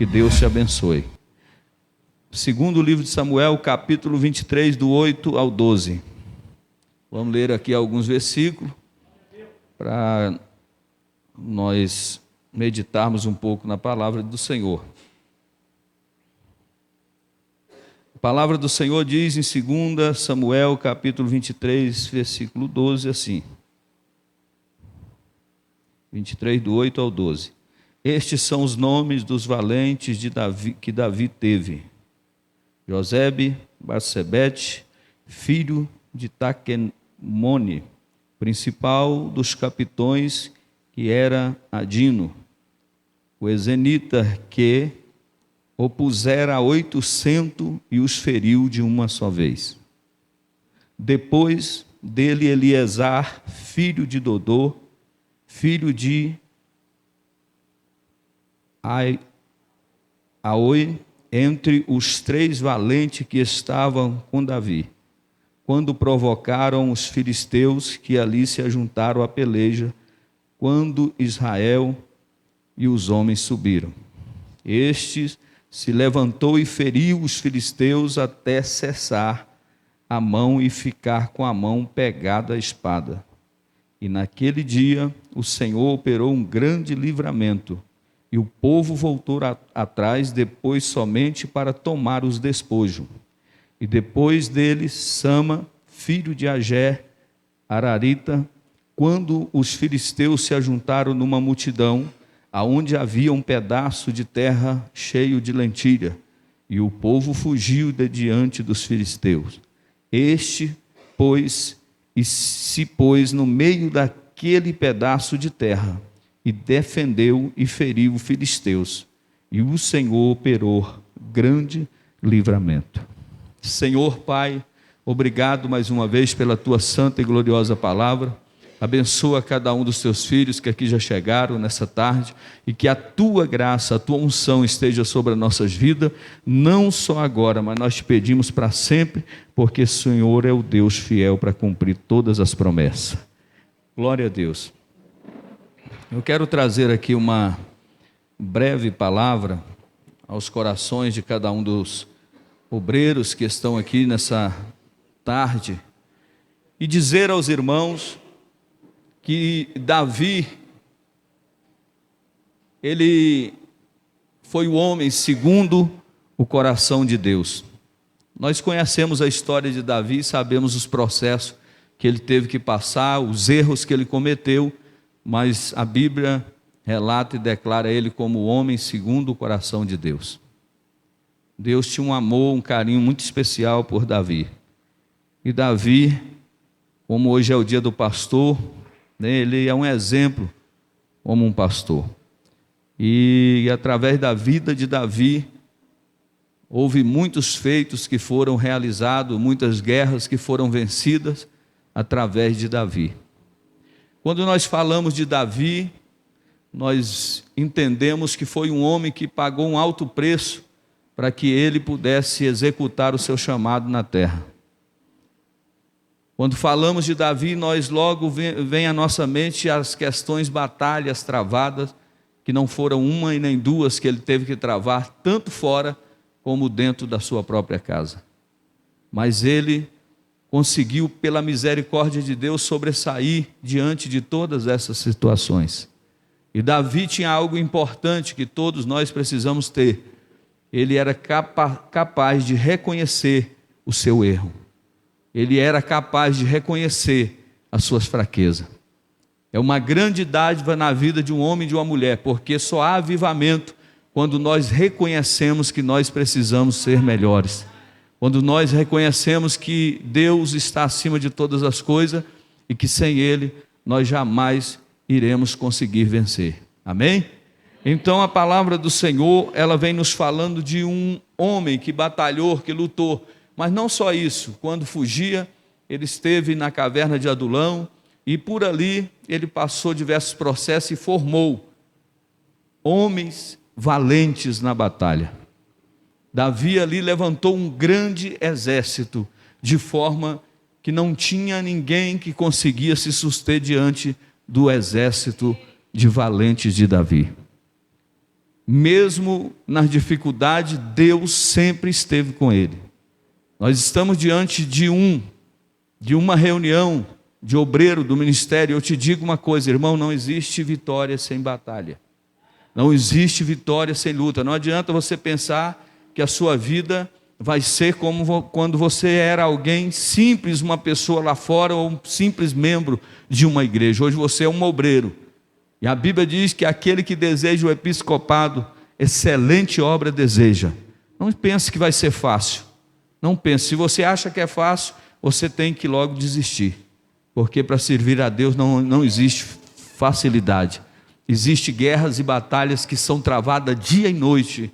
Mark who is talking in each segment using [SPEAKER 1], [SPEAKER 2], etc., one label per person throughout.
[SPEAKER 1] Que Deus te abençoe. Segundo livro de Samuel, capítulo 23, do 8 ao 12. Vamos ler aqui alguns versículos para nós meditarmos um pouco na palavra do Senhor. A palavra do Senhor diz em 2 Samuel, capítulo 23, versículo 12, assim. 23, do 8 ao 12. Estes são os nomes dos valentes de Davi, que Davi teve. Josebe, Barsebete, filho de Taquemone, principal dos capitões, que era Adino, o ezenita, que opusera a 800 e os feriu de uma só vez. Depois dele Eleazar, filho de Dodô, filho de Aoi, entre os 3 valentes que estavam com Davi, quando provocaram os filisteus que ali se ajuntaram à peleja, quando Israel e os homens subiram. Este se levantou e feriu os filisteus até cessar a mão e ficar com a mão pegada à espada. E naquele dia o Senhor operou um grande livramento, e o povo voltou atrás depois somente para tomar os despojos. E depois dele, Sama, filho de Agé, Ararita, quando os filisteus se ajuntaram numa multidão, aonde havia um pedaço de terra cheio de lentilha, e o povo fugiu de diante dos filisteus. Este, pois, se pôs no meio daquele pedaço de terra, e defendeu e feriu os filisteus, e o Senhor operou grande livramento. Senhor Pai, obrigado mais uma vez pela tua santa e gloriosa palavra. Abençoa cada um dos teus filhos que aqui já chegaram nessa tarde, e que a tua graça, a tua unção esteja sobre as nossas vidas, não só agora, mas nós te pedimos para sempre, porque o Senhor é o Deus fiel para cumprir todas as promessas. Glória a Deus. Eu quero trazer aqui uma breve palavra aos corações de cada um dos obreiros que estão aqui nessa tarde, e dizer aos irmãos que Davi, ele foi o homem segundo o coração de Deus. Nós conhecemos a história de Davi e sabemos os processos que ele teve que passar, os erros que ele cometeu, mas a Bíblia relata e declara ele como o homem segundo o coração de Deus. Deus tinha um amor, um carinho muito especial por Davi. E Davi, como hoje é o dia do pastor, ele é um exemplo como um pastor. E através da vida de Davi, houve muitos feitos que foram realizados, muitas guerras que foram vencidas através de Davi. Quando nós falamos de Davi, nós entendemos que foi um homem que pagou um alto preço para que ele pudesse executar o seu chamado na terra. Quando falamos de Davi, nós logo vem à nossa mente as questões, batalhas travadas, que não foram uma e nem duas que ele teve que travar, tanto fora como dentro da sua própria casa. Mas ele conseguiu, pela misericórdia de Deus, sobressair diante de todas essas situações. E Davi tinha algo importante que todos nós precisamos ter. Ele era capaz de reconhecer o seu erro. Ele era capaz de reconhecer as suas fraquezas. É uma grande dádiva na vida de um homem e de uma mulher, porque só há avivamento quando nós reconhecemos que nós precisamos ser melhores. Quando nós reconhecemos que Deus está acima de todas as coisas e que sem Ele nós jamais iremos conseguir vencer. Amém? Então a palavra do Senhor, ela vem nos falando de um homem que batalhou, que lutou. Mas não só isso, quando fugia, ele esteve na caverna de Adulão e por ali ele passou diversos processos e formou homens valentes na batalha. Davi ali levantou um grande exército, de forma que não tinha ninguém que conseguia se suster diante do exército de valentes de Davi. mesmo nas dificuldades, Deus sempre esteve com ele. Nós estamos diante de uma reunião de obreiro do ministério. Eu te digo uma coisa, irmão, não existe vitória sem batalha. Não existe vitória sem luta. Não adianta você pensar que a sua vida vai ser como quando você era alguém simples, uma pessoa lá fora, ou um simples membro de uma igreja. Hoje você é um obreiro. E a Bíblia diz que aquele que deseja o episcopado, excelente obra deseja. Não pense que vai ser fácil. Não pense. Se você acha que é fácil, você tem que logo desistir. Porque para servir a Deus não existe facilidade. Existem guerras e batalhas que são travadas dia e noite.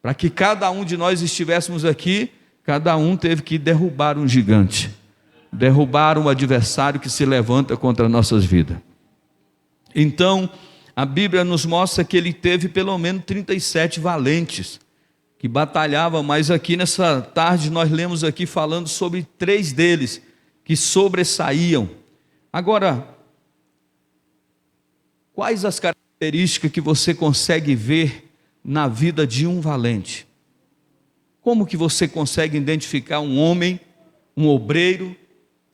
[SPEAKER 1] Para que cada um de nós estivéssemos aqui, cada um teve que derrubar um gigante. Derrubar um adversário que se levanta contra nossas vidas. Então, a Bíblia nos mostra que ele teve pelo menos 37 valentes que batalhavam, mas aqui nessa tarde nós lemos aqui falando sobre 3 deles que sobressaíam. Agora, quais as características que você consegue ver na vida de um valente? Como que você consegue identificar um homem, um obreiro,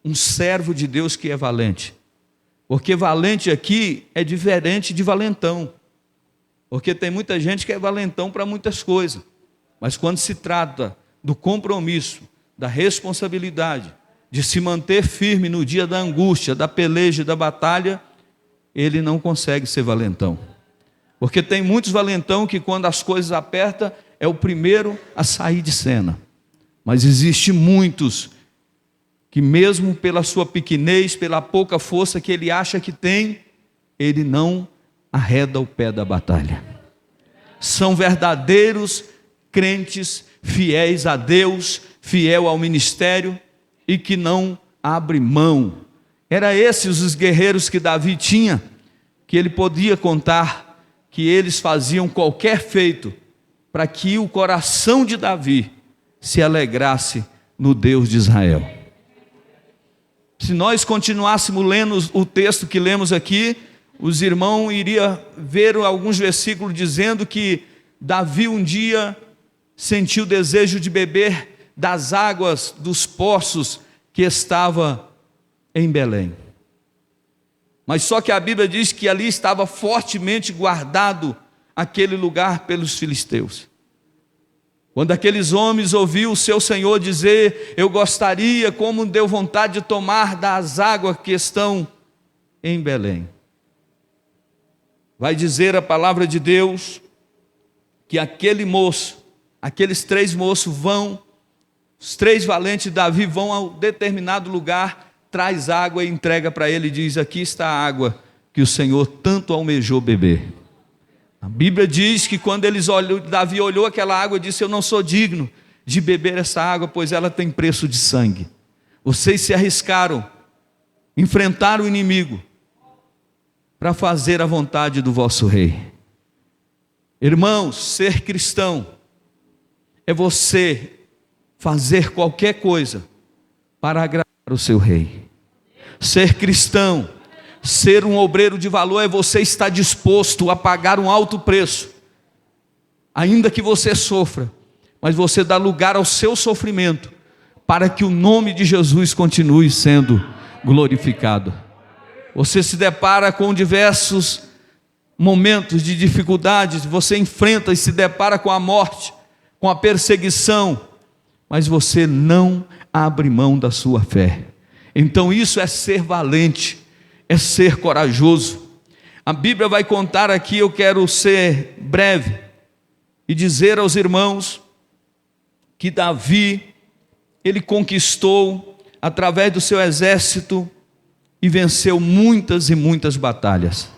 [SPEAKER 1] um servo de Deus que é valente? Porque valente aqui é diferente de valentão. Porque tem muita gente que é valentão para muitas coisas. Mas quando se trata do compromisso, da responsabilidade, de se manter firme no dia da angústia, da peleja, da batalha, ele não consegue ser valentão. Porque tem muitos valentão que quando as coisas apertam, é o primeiro a sair de cena. Mas existe muitos que mesmo pela sua pequenez, pela pouca força que ele acha que tem, ele não arreda o pé da batalha. São verdadeiros crentes, fiéis a Deus, fiel ao ministério e que não abre mão. Era esses os guerreiros que Davi tinha, que ele podia contar, que eles faziam qualquer feito para que o coração de Davi se alegrasse no Deus de Israel. Se nós continuássemos lendo o texto que lemos aqui, os irmãos iriam ver alguns versículos dizendo que Davi um dia sentiu o desejo de beber das águas dos poços que estava em Belém. Mas só que a Bíblia diz que ali estava fortemente guardado aquele lugar pelos filisteus. Quando aqueles homens ouviram o seu Senhor dizer: eu gostaria, como deu vontade de tomar das águas que estão em Belém. Vai dizer a palavra de Deus que aqueles 3 moços vão, os 3 valentes de Davi vão a um determinado lugar, traz água e entrega para ele e diz: aqui está a água que o Senhor tanto almejou beber. A Bíblia diz que quando Davi olhou aquela água e disse: eu não sou digno de beber essa água, pois ela tem preço de sangue. Vocês se arriscaram, enfrentaram o inimigo para fazer a vontade do vosso rei. Irmãos, ser cristão é você fazer qualquer coisa para agradar o seu rei. Ser cristão, ser um obreiro de valor, é você estar disposto a pagar um alto preço, ainda que você sofra, mas você dá lugar ao seu sofrimento, para que o nome de Jesus continue sendo glorificado. Você se depara com diversos momentos de dificuldades, você enfrenta e se depara com a morte, com a perseguição, mas você não abre mão da sua fé. Então isso é ser valente, é ser corajoso. A Bíblia vai contar aqui, eu quero ser breve e dizer aos irmãos que Davi, ele conquistou através do seu exército e venceu muitas e muitas batalhas.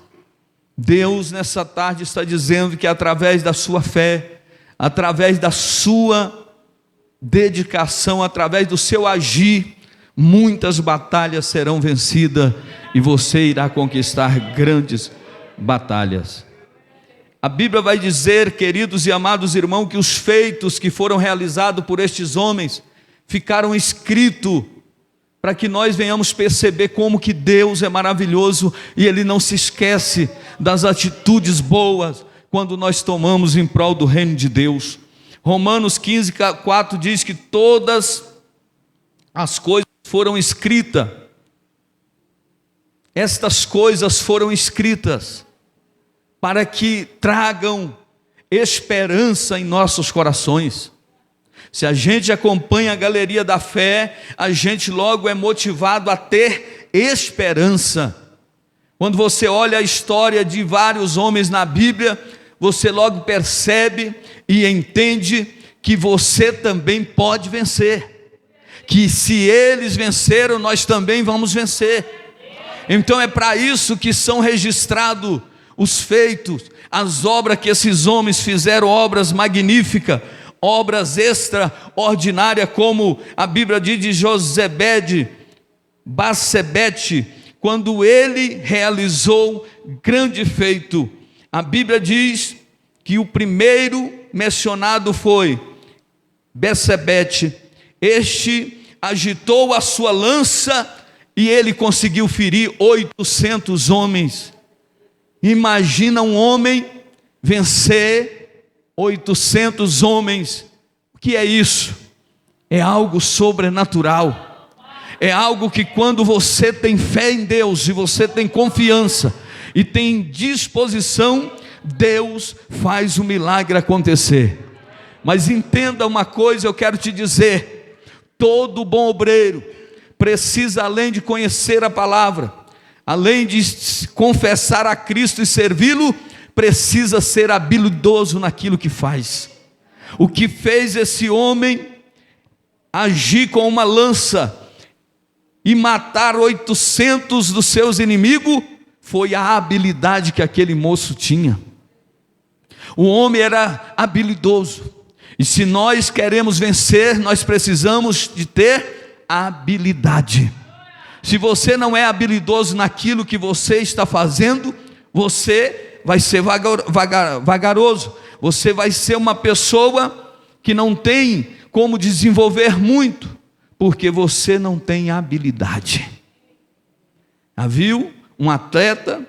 [SPEAKER 1] Deus nessa tarde está dizendo que através da sua fé, através da sua dedicação, através do seu agir, muitas batalhas serão vencidas e você irá conquistar grandes batalhas. A Bíblia vai dizer, queridos e amados irmãos, que os feitos que foram realizados por estes homens ficaram escritos para que nós venhamos perceber como que Deus é maravilhoso e Ele não se esquece das atitudes boas quando nós tomamos em prol do reino de Deus. Romanos 15:4 diz que todas as coisas foram escritas. Estas coisas foram escritas para que tragam esperança em nossos corações. Se a gente acompanha a galeria da fé, a gente logo é motivado a ter esperança. Quando você olha a história de vários homens na Bíblia, você logo percebe e entende que você também pode vencer, que se eles venceram, nós também vamos vencer. Então é para isso que são registrados os feitos, as obras que esses homens fizeram, obras magníficas, obras extraordinárias, como a Bíblia diz de Josebede, Batsebete, quando ele realizou grande feito. A Bíblia diz que o primeiro mencionado foi Batsebete. Este agitou a sua lança e ele conseguiu ferir 800 homens. Imagina um homem vencer 800 homens. O que é isso? É algo sobrenatural. É algo que quando você tem fé em Deus e você tem confiança e tem disposição, Deus faz o milagre acontecer. Mas entenda uma coisa, eu quero te dizer: todo bom obreiro precisa, além de conhecer a palavra, além de confessar a Cristo e servi-lo, precisa ser habilidoso naquilo que faz. O que fez esse homem agir com uma lança e matar 800 dos seus inimigos foi a habilidade que aquele moço tinha. O homem era habilidoso, e se nós queremos vencer, nós precisamos de ter habilidade. Se você não é habilidoso naquilo que você está fazendo, você vai ser vagaroso, você vai ser uma pessoa que não tem como desenvolver muito, porque você não tem habilidade. Já viu um atleta,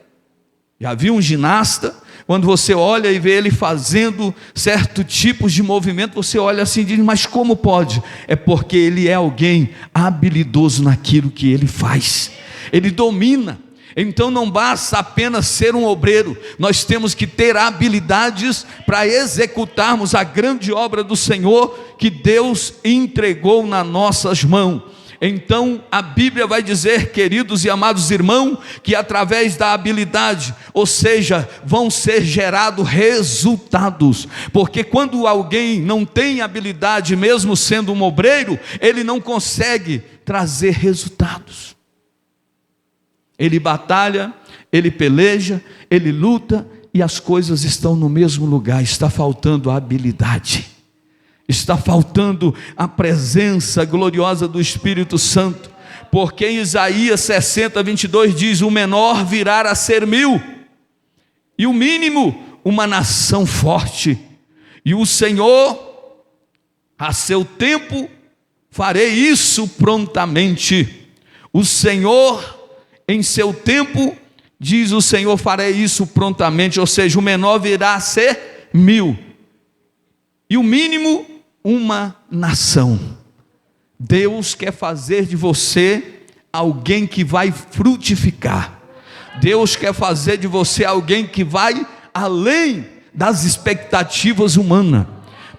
[SPEAKER 1] já viu um ginasta? Quando você olha e vê ele fazendo certo tipo de movimento, você olha assim e diz: mas como pode? É porque ele é alguém habilidoso naquilo que ele faz, ele domina. Então não basta apenas ser um obreiro, nós temos que ter habilidades para executarmos a grande obra do Senhor que Deus entregou nas nossas mãos. Então a Bíblia vai dizer, queridos e amados irmãos, que através da habilidade, ou seja, vão ser gerados resultados, porque quando alguém não tem habilidade, mesmo sendo um obreiro, ele não consegue trazer resultados. Ele batalha, ele peleja, ele luta, e as coisas estão no mesmo lugar. Está faltando a habilidade, está faltando a presença gloriosa do Espírito Santo, porque em Isaías 60:22 diz: o menor virá a ser 1000, e o mínimo uma nação forte, e o Senhor a seu tempo farei isso prontamente. O Senhor em seu tempo, diz o Senhor, farei isso prontamente. Ou seja, o menor virá a ser 1000, e o mínimo uma nação. Deus quer fazer de você alguém que vai frutificar. Deus quer fazer de você alguém que vai além das expectativas humanas.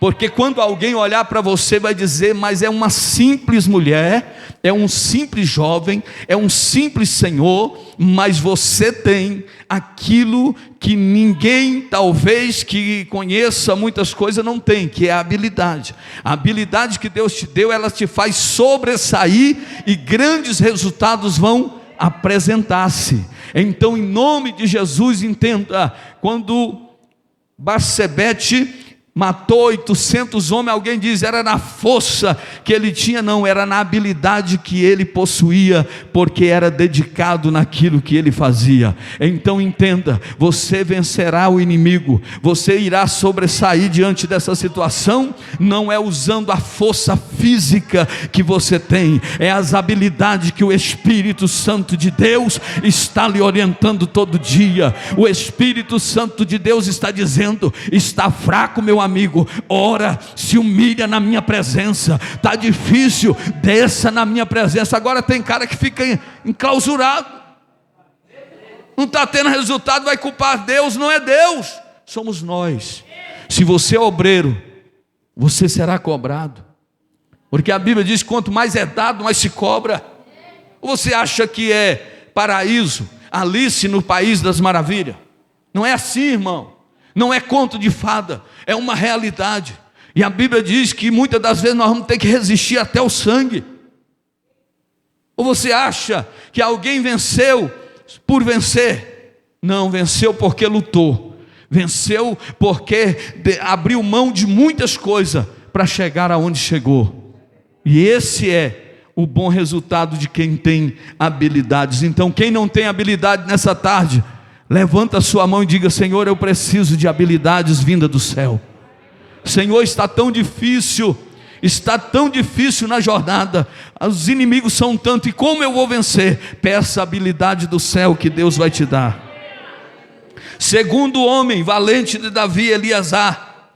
[SPEAKER 1] Porque quando alguém olhar para você, vai dizer: mas é uma simples mulher, é um simples jovem, é um simples senhor, mas você tem aquilo que ninguém, talvez, que conheça muitas coisas, não tem, que é a habilidade. A habilidade que Deus te deu, ela te faz sobressair, e grandes resultados vão apresentar-se. Então, em nome de Jesus, entenda, quando Batsebete matou 800 homens, alguém diz, era na força que ele tinha, não, era na habilidade que ele possuía, porque era dedicado naquilo que ele fazia. Então entenda, você vencerá o inimigo, você irá sobressair diante dessa situação, não é usando a força física que você tem, é as habilidades que o Espírito Santo de Deus está lhe orientando todo dia. O Espírito Santo de Deus está dizendo, está fraco meu amigo, ora, se humilha na minha presença, está difícil, desça na minha presença. Agora tem cara que fica enclausurado, não está tendo resultado, vai culpar Deus. Não é Deus, somos nós. Se você é obreiro, você será cobrado, porque a Bíblia diz, quanto mais é dado, mais se cobra. Você acha que é paraíso, Alice no País das Maravilhas? Não é assim, irmão, não é conto de fada, é uma realidade. E a Bíblia diz que muitas das vezes nós vamos ter que resistir até o sangue. Ou você acha que alguém venceu por vencer? Não, venceu porque lutou, venceu porque abriu mão de muitas coisas para chegar aonde chegou. E esse é o bom resultado de quem tem habilidades. Então quem não tem habilidade nessa tarde, levanta a sua mão e diga, Senhor, eu preciso de habilidades vindas do céu. Senhor, está tão difícil na jornada, os inimigos são tanto, e como eu vou vencer? Peça a habilidade do céu que Deus vai te dar. Segundo homem valente de Davi, Eleazar.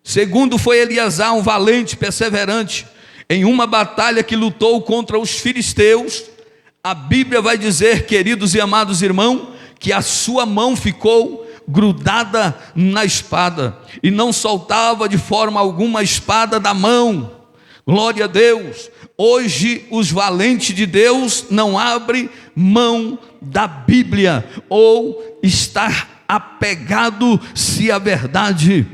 [SPEAKER 1] Segundo foi Eleazar, um valente, perseverante, em uma batalha que lutou contra os filisteus. A Bíblia vai dizer, queridos e amados irmãos, que a sua mão ficou grudada na espada, e não soltava de forma alguma a espada da mão. Glória a Deus. Hoje os valentes de Deus não abrem mão da Bíblia, ou estar apegado-se à verdade.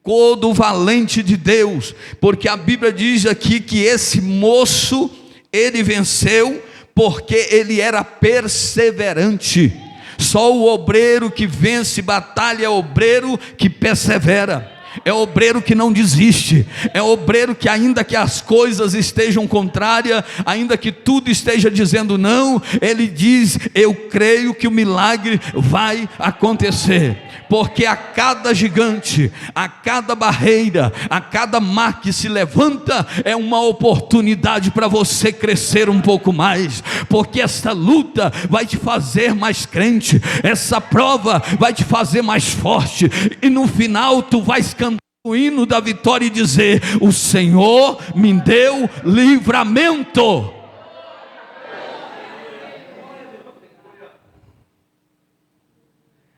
[SPEAKER 1] Todo valente de Deus, porque a Bíblia diz aqui que esse moço, ele venceu porque ele era perseverante. Só o obreiro que vence batalha é obreiro que persevera, é obreiro que não desiste, é obreiro que, ainda que as coisas estejam contrárias, ainda que tudo esteja dizendo não, ele diz, eu creio que o milagre vai acontecer, porque a cada gigante, a cada barreira, a cada mar que se levanta, é uma oportunidade para você crescer um pouco mais, porque essa luta vai te fazer mais crente, essa prova vai te fazer mais forte, e no final tu vais cantar o hino da vitória e dizer, o Senhor me deu livramento.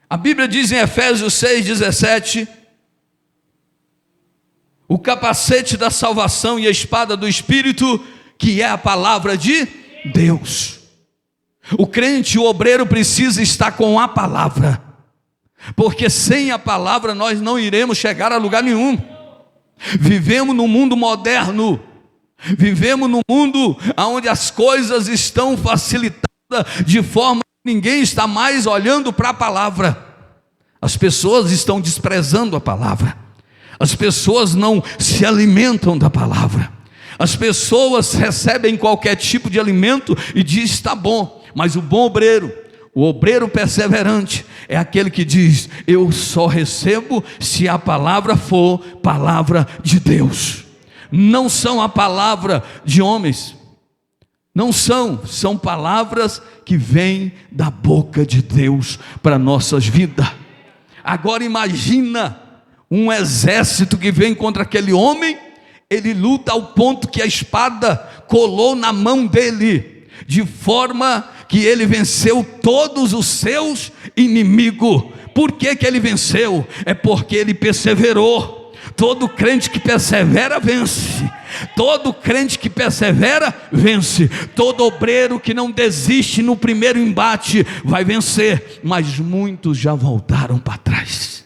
[SPEAKER 1] A Bíblia diz em Efésios 6,17, o capacete da salvação e a espada do Espírito, que é a palavra de Deus. O crente, o obreiro, precisa estar com a palavra, porque sem a palavra nós não iremos chegar a lugar nenhum. Vivemos num mundo moderno, vivemos num mundo onde as coisas estão facilitadas de forma que ninguém está mais olhando para a palavra. As pessoas estão desprezando a palavra, as pessoas não se alimentam da palavra, as pessoas recebem qualquer tipo de alimento e diz está bom, mas o bom obreiro, o obreiro perseverante, é aquele que diz, eu só recebo se a palavra for palavra de Deus. Não são a palavra de homens, não são palavras que vêm da boca de Deus para nossas vidas. Agora imagina um exército que vem contra aquele homem, ele luta ao ponto que a espada colou na mão dele, de forma que ele venceu todos os seus inimigos. Por que ele venceu? É porque ele perseverou. Todo crente que persevera vence. Todo crente que persevera vence. Todo obreiro que não desiste no primeiro embate vai vencer. Mas muitos já voltaram para trás,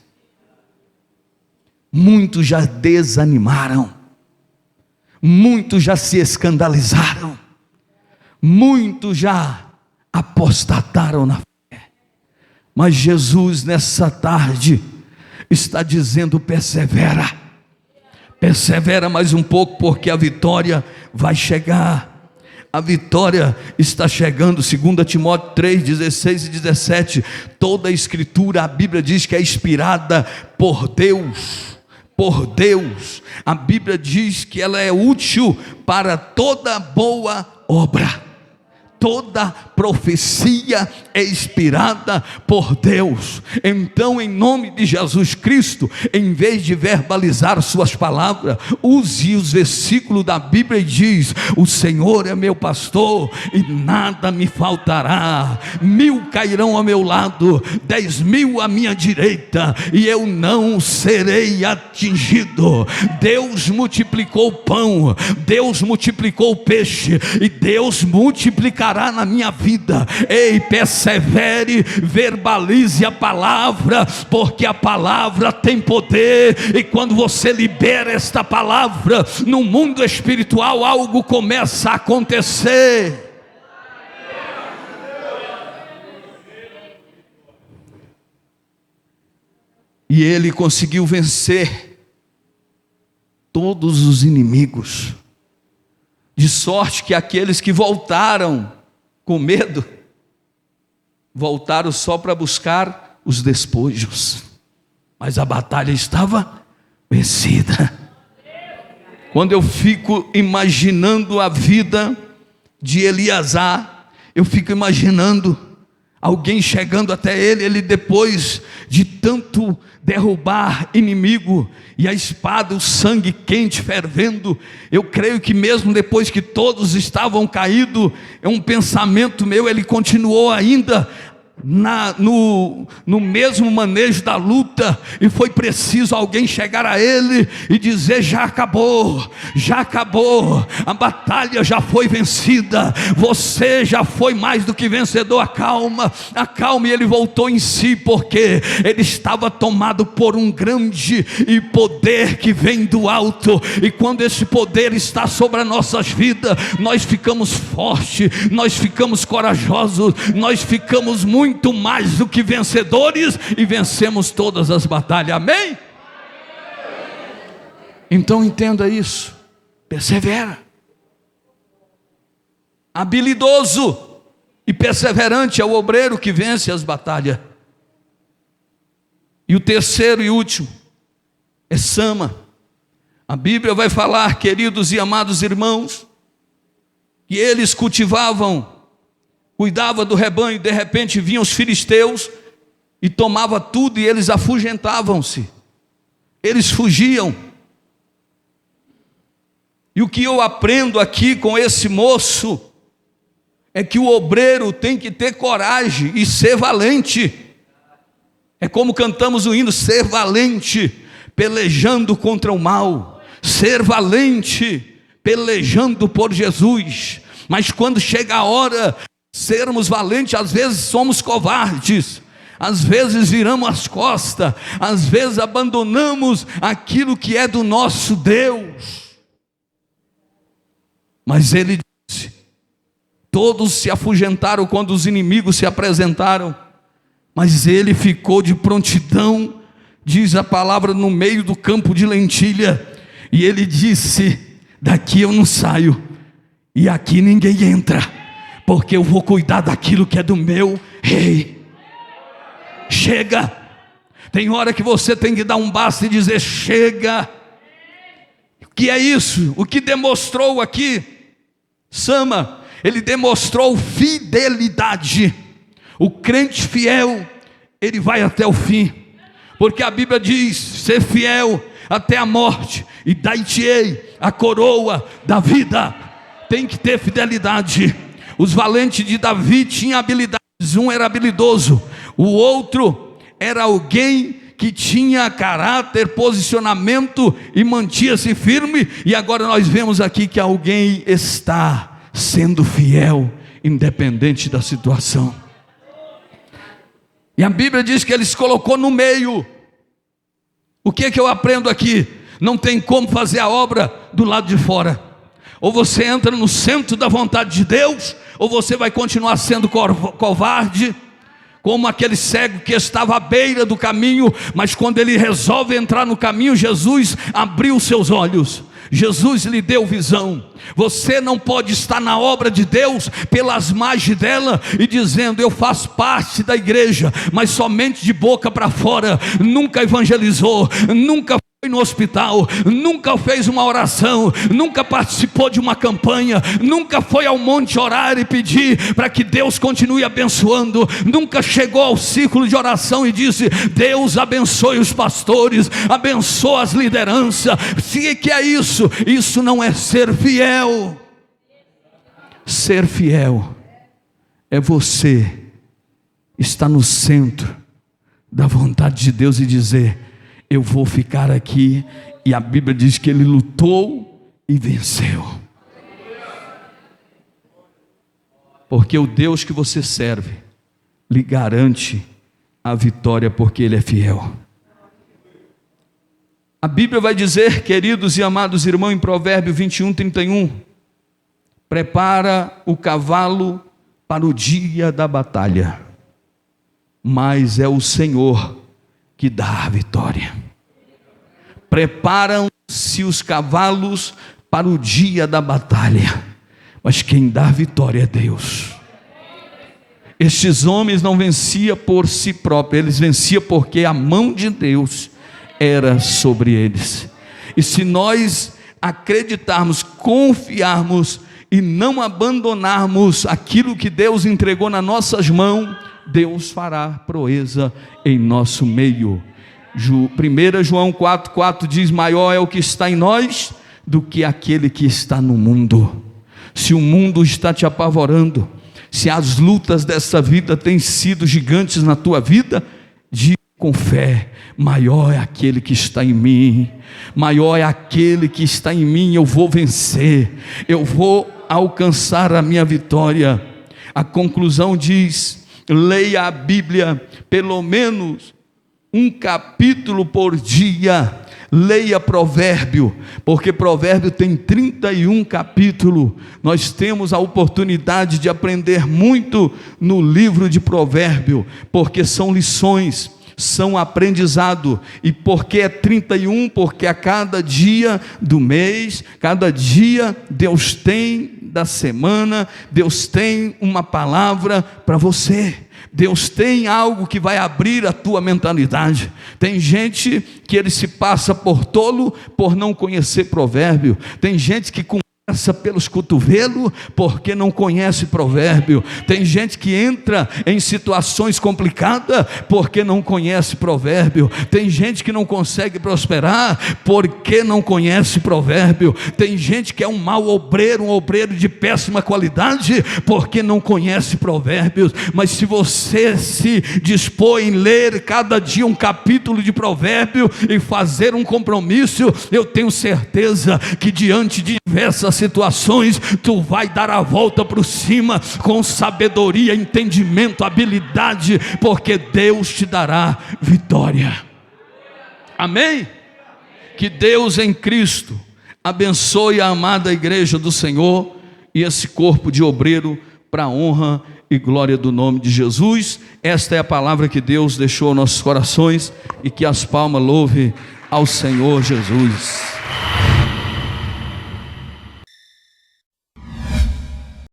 [SPEAKER 1] muitos já desanimaram, muitos já se escandalizaram, muitos já apostataram na fé. Mas Jesus nessa tarde, está dizendo: persevera, persevera mais um pouco, porque a vitória vai chegar. A vitória está chegando. 2 Timóteo 3, 16 e 17. Toda a escritura, a Bíblia diz que é inspirada por Deus. Por Deus. A Bíblia diz que ela é útil para toda boa obra. Toda profecia é inspirada por Deus. Então, em nome de Jesus Cristo, em vez de verbalizar suas palavras, use os versículos da Bíblia e diz: o Senhor é meu pastor e nada me faltará. 1000 cairão ao meu lado, 10.000 à minha direita, e eu não serei atingido. Deus multiplicou o pão, Deus multiplicou o peixe, e Deus multiplicará na minha vida. Ei, persevere, verbalize a palavra, porque a palavra tem poder, e quando você libera esta palavra no mundo espiritual, algo começa a acontecer. E ele conseguiu vencer todos os inimigos, de sorte que aqueles que voltaram com medo, voltaram só para buscar os despojos, mas a batalha estava vencida. Quando eu fico imaginando a vida de Eleazar, eu fico imaginando alguém chegando até ele depois de tanto derrubar inimigo, e a espada, o sangue quente fervendo. Eu creio que mesmo depois que todos estavam caídos, é um pensamento meu, ele continuou ainda no mesmo manejo da luta, e foi preciso alguém chegar a ele e dizer: já acabou, a batalha já foi vencida, você já foi mais do que vencedor. Acalma, e ele voltou em si, porque ele estava tomado por um grande e poder que vem do alto, e quando esse poder está sobre as nossas vidas, nós ficamos fortes, nós ficamos corajosos, nós ficamos muito mais do que vencedores, e vencemos todas as batalhas. Amém? Então entenda isso, persevera. Habilidoso e perseverante é o obreiro que vence as batalhas. E o terceiro e último é Sama. A Bíblia vai falar, queridos e amados irmãos, que eles cultivavam, cuidava do rebanho, de repente vinham os filisteus e tomava tudo, e eles afugentavam-se, eles fugiam. E o que eu aprendo aqui com esse moço é que o obreiro tem que ter coragem e ser valente. É como cantamos o hino: ser valente, pelejando contra o mal, ser valente, pelejando por Jesus. Mas quando chega a hora sermos valentes, às vezes somos covardes, às vezes viramos as costas, às vezes abandonamos aquilo que é do nosso Deus. Mas ele disse: todos se afugentaram quando os inimigos se apresentaram, mas ele ficou de prontidão, diz a palavra, no meio do campo de lentilha, e ele disse: daqui eu não saio, e aqui ninguém entra, porque eu vou cuidar daquilo que é do meu rei. Chega. Tem hora que você tem que dar um basta e dizer: chega. O que é isso? O que demonstrou aqui Sama? Ele demonstrou fidelidade. O crente fiel, ele vai até o fim, porque a Bíblia diz: ser fiel até a morte, e dar-te-ei a coroa da vida. Tem que ter fidelidade. Os valentes de Davi tinham habilidades. Um era habilidoso, o outro era alguém que tinha caráter, posicionamento e mantinha-se firme. E agora nós vemos aqui que alguém está sendo fiel, independente da situação. E a Bíblia diz que ele se colocou no meio. O que é que eu aprendo aqui? Não tem como fazer a obra do lado de fora. Ou você entra no centro da vontade de Deus, ou você vai continuar sendo covarde, como aquele cego que estava à beira do caminho, mas quando ele resolve entrar no caminho, Jesus abriu seus olhos, Jesus lhe deu visão. Você não pode estar na obra de Deus pelas margens dela e dizendo: eu faço parte da igreja, mas somente de boca para fora, nunca evangelizou, nunca foi no hospital, nunca fez uma oração, nunca participou de uma campanha, nunca foi ao monte orar e pedir para que Deus continue abençoando, nunca chegou ao círculo de oração e disse: Deus abençoe os pastores, abençoa as lideranças. Se que é isso? Isso não é ser fiel. Ser fiel é você estar no centro da vontade de Deus e dizer: eu vou ficar aqui. E a Bíblia diz que ele lutou e venceu. Porque o Deus que você serve lhe garante a vitória, porque ele é fiel. A Bíblia vai dizer, queridos e amados irmãos, em Provérbios 21:31, prepara o cavalo para o dia da batalha, mas é o Senhor que dá a vitória. Preparam-se os cavalos para o dia da batalha, mas quem dá a vitória é Deus. Estes homens não venciam por si próprios, eles venciam porque a mão de Deus era sobre eles. E se nós acreditarmos, confiarmos e não abandonarmos aquilo que Deus entregou nas nossas mãos, Deus fará proeza em nosso meio. 1 João 4,4 diz: maior é o que está em nós do que aquele que está no mundo. Se o mundo está te apavorando, se as lutas dessa vida têm sido gigantes na tua vida, diga com fé: maior é aquele que está em mim, maior é aquele que está em mim. Eu vou vencer, eu vou alcançar a minha vitória. A conclusão diz: leia a Bíblia pelo menos um capítulo por dia. Leia Provérbio, porque Provérbio tem 31 capítulos. Nós temos a oportunidade de aprender muito no livro de Provérbio, porque são lições, são aprendizado. E por que é 31? Porque a cada dia do mês, cada dia Deus tem da semana, Deus tem uma palavra para você. Deus tem algo que vai abrir a tua mentalidade. Tem gente que ele se passa por tolo por não conhecer provérbio. Tem gente que conversa pelos cotovelos porque não conhece provérbio. Tem gente que entra em situações complicadas porque não conhece provérbio. Tem gente que não consegue prosperar porque não conhece provérbio. Tem gente que é um mau obreiro, um obreiro de péssima qualidade, porque não conhece provérbios. Mas se você se dispor em ler cada dia um capítulo de provérbio e fazer um compromisso, eu tenho certeza que diante de diversas situações, tu vai dar a volta por cima com sabedoria, entendimento, habilidade, porque Deus te dará vitória. Amém? Que Deus em Cristo abençoe a amada igreja do Senhor e esse corpo de obreiro para a honra e glória do nome de Jesus. Esta é a palavra que Deus deixou aos nossos corações, e que as palmas louvem ao Senhor Jesus.